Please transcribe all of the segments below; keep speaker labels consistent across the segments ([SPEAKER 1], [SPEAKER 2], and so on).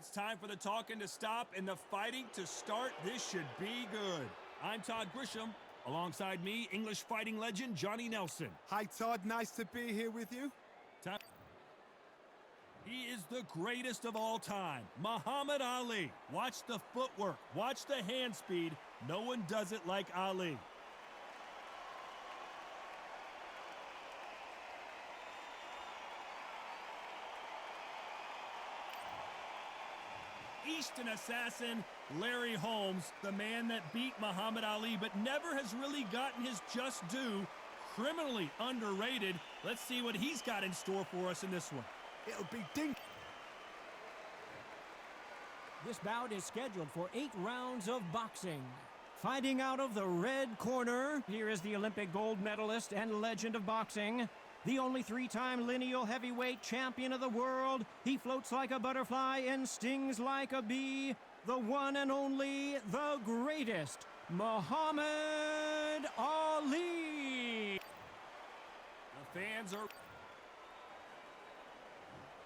[SPEAKER 1] It's time for the talking to stop and the fighting to start. This should be good. I'm Todd Grisham. Alongside me, English fighting legend Johnny Nelson.
[SPEAKER 2] Hi, Todd. Nice to be here with you.
[SPEAKER 1] He is the greatest of all time, Muhammad Ali. Watch the footwork. Watch the hand speed. No one does it like Ali. Eastern assassin Larry Holmes, the man that beat Muhammad Ali but never has really gotten his just due, criminally underrated. Let's see what he's got in store for us in this one.
[SPEAKER 2] It'll be ding.
[SPEAKER 3] This bout is scheduled for 8 rounds of boxing. Fighting out of the red corner, here is the Olympic gold medalist and legend of boxing, the only 3-time lineal heavyweight champion of the world. He floats like a butterfly and stings like a bee. The one and only, the greatest, Muhammad Ali.
[SPEAKER 1] The fans are...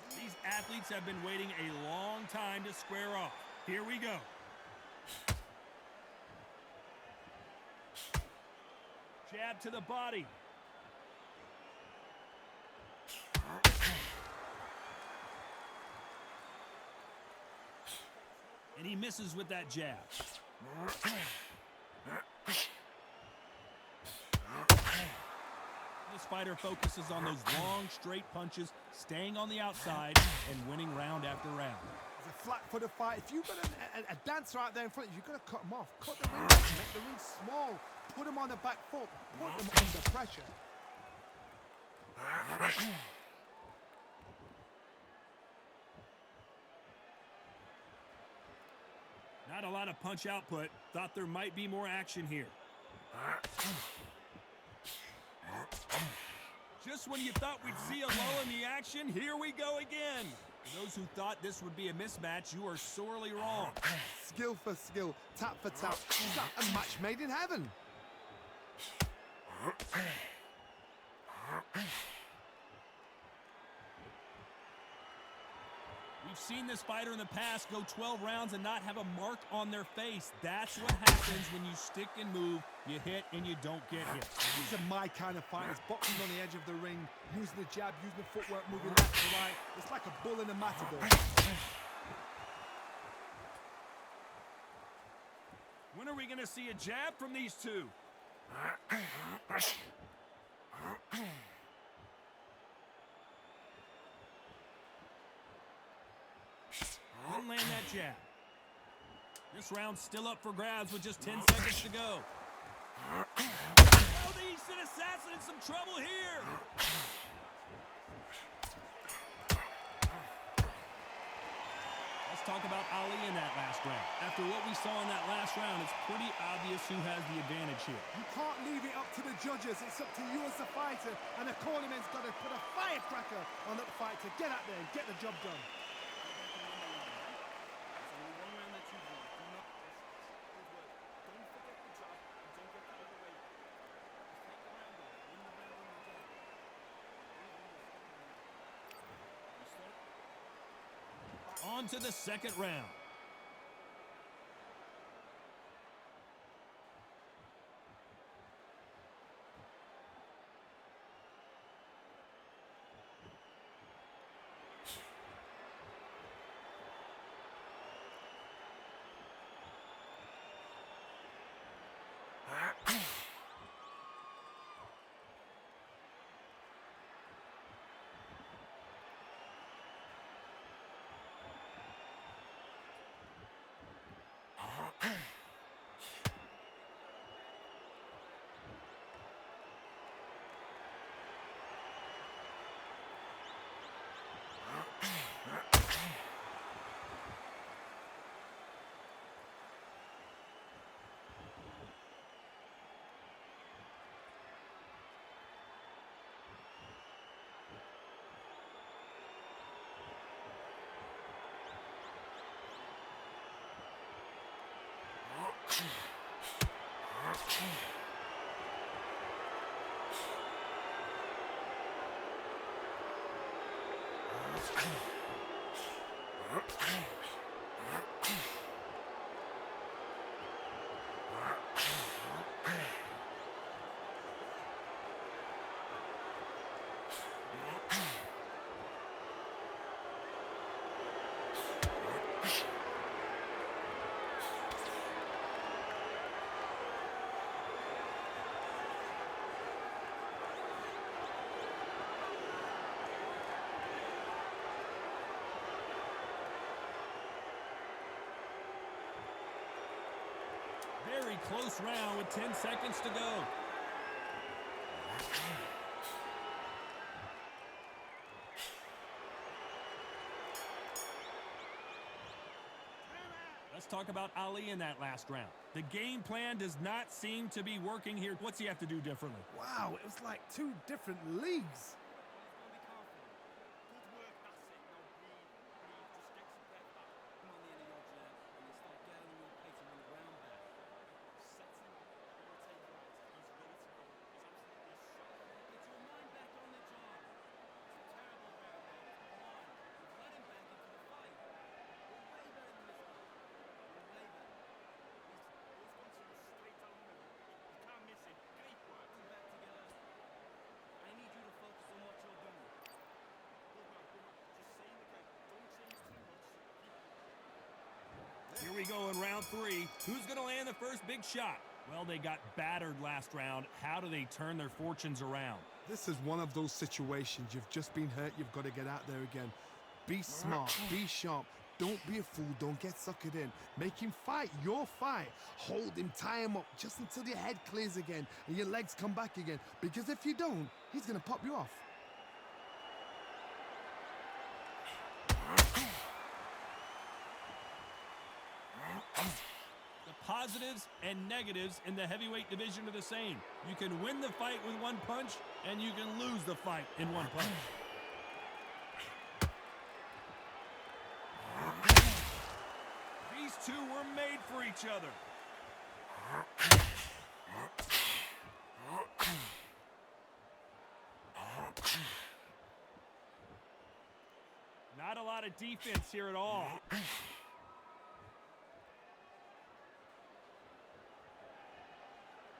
[SPEAKER 1] These athletes have been waiting a long time to square off. Here we go. Jab to the body. And he misses with that jab. This fighter focuses on those long, straight punches, staying on the outside and winning round after round.
[SPEAKER 2] It's a flat-footed fight. If you've got a dancer out there in front, you've got to cut him off. Cut the ring, make the ring small. Put him on the back foot. Put him under pressure.
[SPEAKER 1] Not a lot of punch output. Thought there might be more action here. Just when you thought we'd see a lull in the action, here we go again. For those who thought this would be a mismatch, you are sorely wrong.
[SPEAKER 2] Skill for skill, tap for tap. Is that a match made in heaven?
[SPEAKER 1] We've seen this fighter in the past go 12 rounds and not have a mark on their face. That's what happens when you stick and move, you hit and you don't get hit.
[SPEAKER 2] These are my kind of fighters, boxing on the edge of the ring, using the jab, using the footwork, moving left to right. It's like a bull in a matador.
[SPEAKER 1] When are we going to see a jab from these two? Didn't land that jab. This round's still up for grabs with just 10 seconds to go. Oh, the Eastern assassin in some trouble here. Let's talk about Ali in that last round. After what we saw in that last round, it's pretty obvious who has the advantage here.
[SPEAKER 2] You can't leave it up to the judges. It's up to you as the fighter, and the cornerman's got to put a firecracker on that fight to get out there and get the job done.
[SPEAKER 1] On to the second round. close round with 10 seconds to go. Let's talk about Ali in that last round. The game plan does not seem to be working here. What's he have to do differently?
[SPEAKER 2] Wow, it was like two different leagues.
[SPEAKER 1] Here we go in round 3. Who's going to land the first big shot? Well, they got battered last round. How do they turn their fortunes around?
[SPEAKER 2] This is one of those situations. You've just been hurt. You've got to get out there again. Be smart. Be sharp. Don't be a fool. Don't get suckered in. Make him fight your fight. Hold him. Tie him up just until your head clears again and your legs come back again. Because if you don't, he's going to pop you off.
[SPEAKER 1] The positives and negatives in the heavyweight division are the same. You can win the fight with one punch, and you can lose the fight in one punch. These two were made for each other. Not a lot of defense here at all.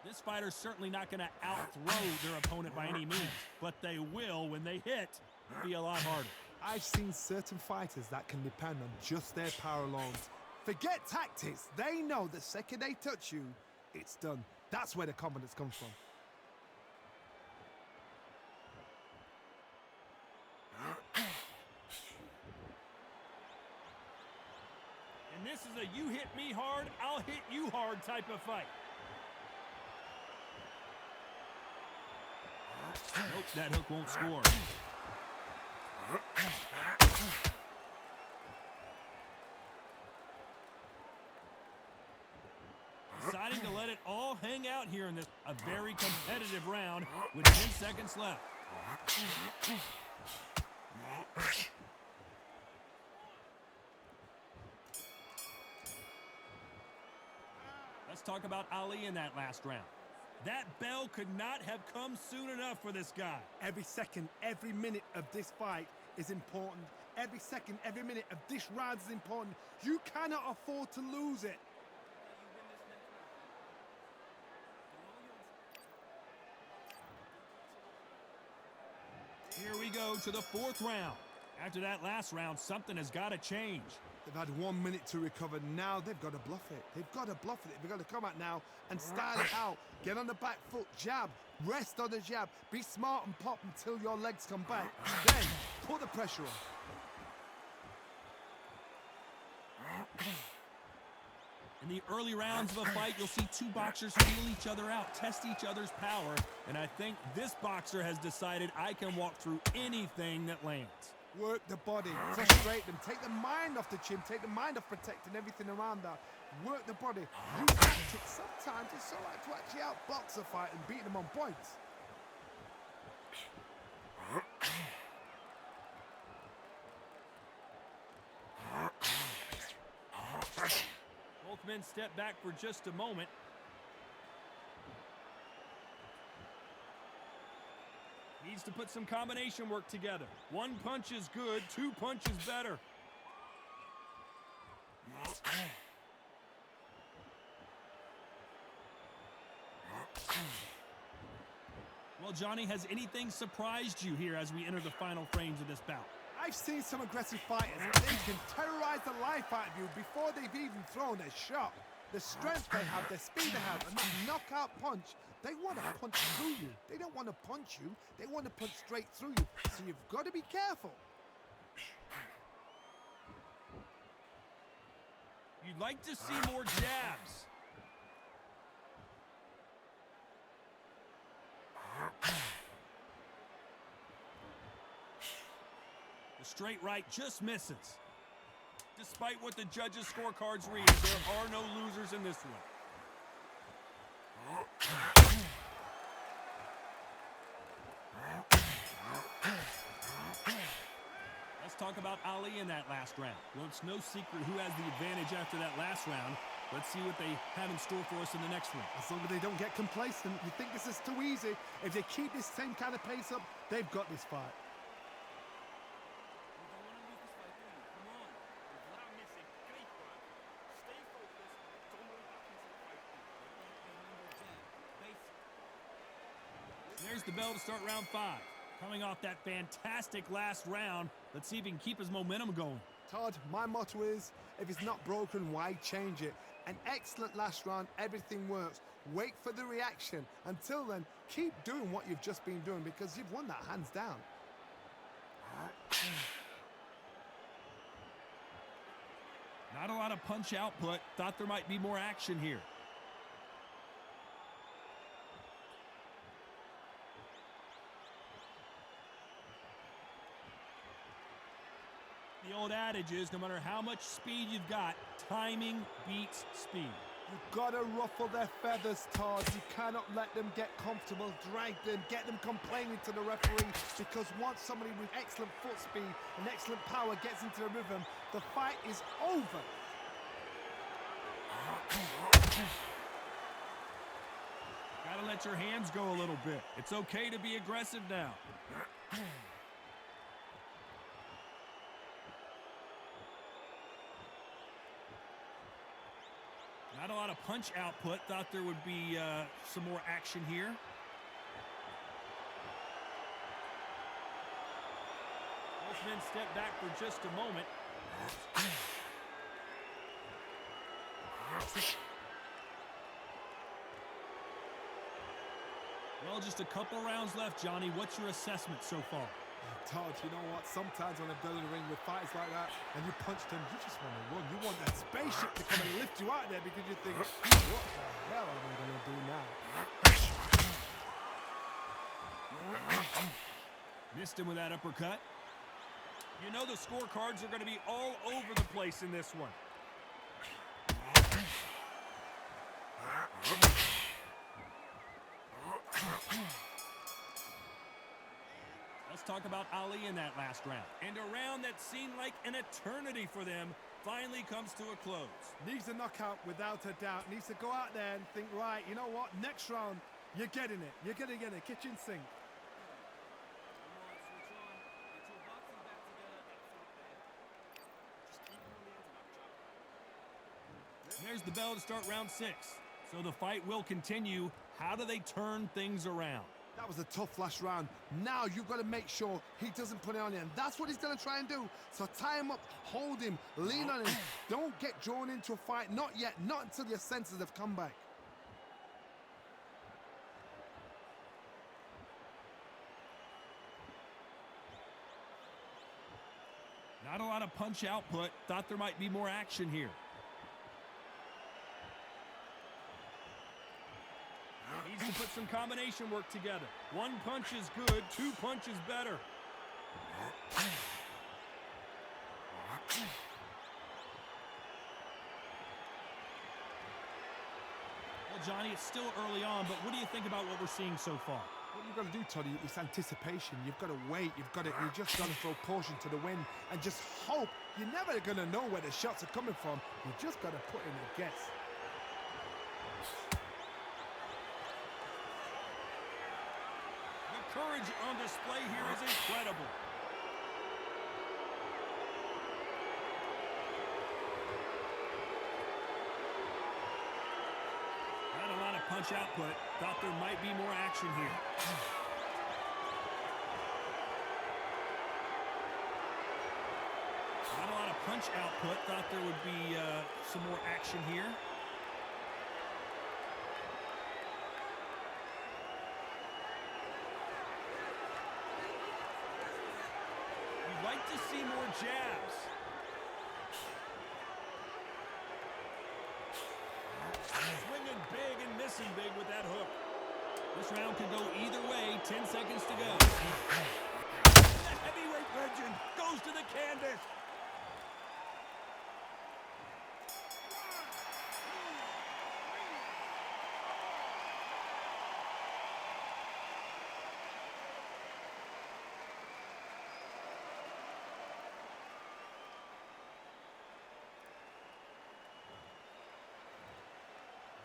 [SPEAKER 1] This fighter's certainly not going to outthrow their opponent by any means, but they will, when they hit, be a lot harder.
[SPEAKER 2] I've seen certain fighters that can depend on just their power alone. Forget tactics. They know the second they touch you, it's done. That's where the confidence comes from.
[SPEAKER 1] And this is a you hit me hard, I'll hit you hard type of fight. Nope, that hook won't score. Deciding to let it all hang out here in this a very competitive round with 10 seconds left. Let's talk about Ali in that last round. That bell could not have come soon enough for this guy.
[SPEAKER 2] Every second, every minute of this fight is important. Every second, every minute of this round is important. You cannot afford to lose it.
[SPEAKER 1] Here we go to the 4th round. After that last round, something has got to change.
[SPEAKER 2] They've had 1 minute to recover. Now they've got to bluff it. They've got to bluff it. They've got to come out now and style it out. Get on the back foot, jab, rest on the jab. Be smart and pop until your legs come back. Then put the pressure on.
[SPEAKER 1] In the early rounds of a fight, you'll see two boxers feel each other out, test each other's power, and I think this boxer has decided I can walk through anything that lands.
[SPEAKER 2] Work the body, frustrate them, take the mind off the chin, take the mind off protecting everything around that. Work the body, use tactics. Sometimes it's so hard to actually outbox a fight and beat them on points.
[SPEAKER 1] Both men step back for just a moment. Needs to put some combination work together. One punch is good, two punches better. Well, Johnny, has anything surprised you here as we enter the final frames of this bout?
[SPEAKER 2] I've seen some aggressive fighters. They can terrorize the life out of you before they've even thrown a shot. The strength they have, the speed they have, and that knockout punch, they want to punch through you. They don't want to punch you. They want to punch straight through you. So you've got to be careful.
[SPEAKER 1] You'd like to see more jabs. The straight right just misses. Despite what the judges' scorecards read, there are no losers in this one. Let's talk about Ali in that last round. Well, it's no secret who has the advantage after that last round. Let's see what they have in store for us in the next one.
[SPEAKER 2] As long as they don't get complacent, you think this is too easy. If they keep this same kind of pace up, they've got this fight.
[SPEAKER 1] There's the bell to start round 5. Coming off that fantastic last round, let's see if he can keep his momentum going.
[SPEAKER 2] Todd, my motto is, if it's not broken, why change it? An excellent last round, everything works. Wait for the reaction. Until then, keep doing what you've just been doing because you've won that hands down.
[SPEAKER 1] Not a lot of punch output. Thought there might be more action here. The old adage is, no matter how much speed you've got, timing beats speed.
[SPEAKER 2] You've got to ruffle their feathers, Todd. You cannot let them get comfortable, drag them, get them complaining to the referee, because once somebody with excellent foot speed and excellent power gets into the rhythm, the fight is over.
[SPEAKER 1] Gotta let your hands go a little bit. It's okay to be aggressive now. Not a lot of punch output. Thought there would be some more action here. Both men step back for just a moment. Well, just a couple rounds left, Johnny. What's your assessment so far?
[SPEAKER 2] Todd, you know what? Sometimes when I've done in the ring with fights like that and you punch them, you just want to run. You want that spaceship to come and lift you out there because you think, what the hell am I going to do now?
[SPEAKER 1] Missed him with that uppercut. You know the scorecards are going to be all over the place in this one. Let's talk about Ali in that last round. And a round that seemed like an eternity for them finally comes to a close.
[SPEAKER 2] Needs a knockout without a doubt. Needs to go out there and think, right, you know what? Next round, you're getting it. You're going to get a kitchen sink.
[SPEAKER 1] There's the bell to start round 6. So the fight will continue. How do they turn things around?
[SPEAKER 2] That was a tough last round. Now you've got to make sure he doesn't put it on you. And that's what he's going to try and do. So tie him up, hold him, lean on him. Don't get drawn into a fight. Not yet. Not until your senses have come back.
[SPEAKER 1] Not a lot of punch output. Thought there might be more action here. Needs to put some combination work together. One punch is good, 2 punches better. Well, Johnny, it's still early on, but what do you think about what we're seeing so far?
[SPEAKER 2] What you've got to do, Toddy, is anticipation. You've got to wait. You just got to throw caution to the wind and just hope. You're never going to know where the shots are coming from. You just got to put in a guess.
[SPEAKER 1] Courage on display here is incredible. Not a lot of punch output. Thought there might be more action here. Not a lot of punch output. Thought there would be some more action here. Like to see more jabs. Swinging big and missing big with that hook. This round could go either way. 10 seconds to go. The heavyweight legend goes goes to the canvas.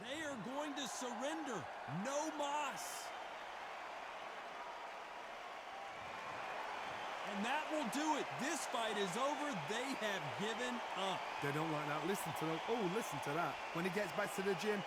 [SPEAKER 1] They are going to surrender. No mas. And that will do it. This fight is over. They have given up.
[SPEAKER 2] They don't like that. Listen to them. Oh, listen to that. When he gets back to the gym,